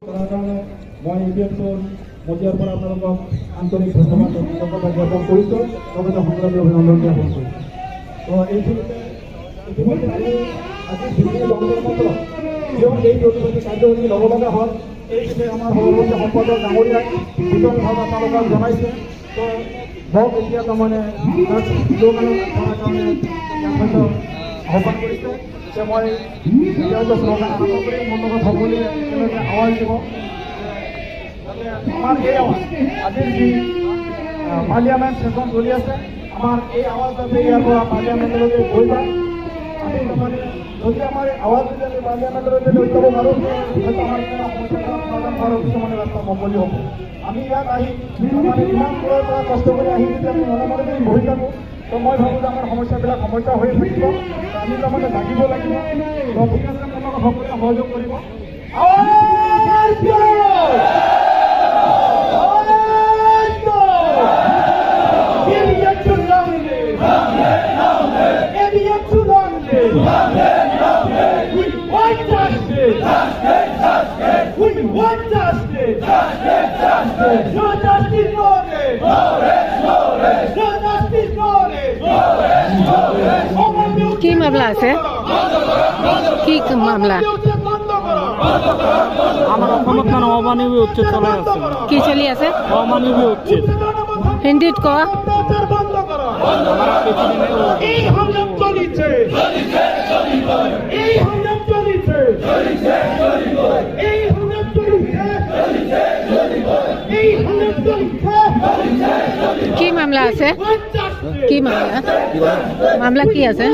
মই ইপিএফৰ মজিয়াৰ পৰা আপোনালোকক আন্তৰিক ধন্যবাদ জ্ঞাপন কৰিছোঁ, লগতে সংগ্ৰামী অভিনন্দন জ্ঞাপন কৰিছোঁ। তো এইখিনিতে ইতিমধ্যে আজি যিখিনি যন্ত্ৰমন্ত্ৰ কিয় এই প্ৰতিবাদী কাৰ্যসূচী ল'ব লগা হ'ল এই বিষয়ে আমাৰ সভাপতি সম্পাদক ডাঙৰীয়াই বিতংভাৱে আপোনালোকক জনাইছে। তো মোক এতিয়া তাৰমানে যোগানৰ কাৰণে আহ্বান কৰিছে যে মই শ্লোগান আৰম্ভ কৰি মোৰ লগত সকলোৱে একেলগে আৱাজ দিব। আমাৰ এই আওয়াজ আজিৰ যে পাৰ্লিয়ামেন্ট সেশন চলি আছে আমাৰ এই আওয়াজ যাতে ইয়াৰ পৰা পাৰ্লিয়ামেন্টলৈকে গৈ যায়। আমি মানে যদি আমাৰ আওয়াজ যদি আমি পাৰ্লিয়ামেন্টলৈকে লৈ যাব পাৰোঁ হয়তো আমাৰ সমাধান হোৱাৰ কিছুমানে ৰাস্তা মুকলি হ'ব। আমি ইয়াত আহি মানে ইমান দূৰৰ পৰা কষ্ট কৰি আহি যদি আমি মনে যদি বহি থাকোঁ তো মই ভাবোঁ যে আমাৰ সমস্যাবিলাক সমস্যা হৈ থাকিব। আমি তাৰমানে লাগিব লাগিব। ঠিক আছে, আপোনালোকে সকলোৱে সহযোগ কৰিব। কি মামলা আছে? কি মামলা? আমার অসমত মানে অমানবী উচ্ছেদ চলাই আছে। কি চলি আছে? অমানবী উচ্ছেদ। হিন্দীত কোৱা। কি মামলা আছে? কি মামলা? মামলা কি আছে?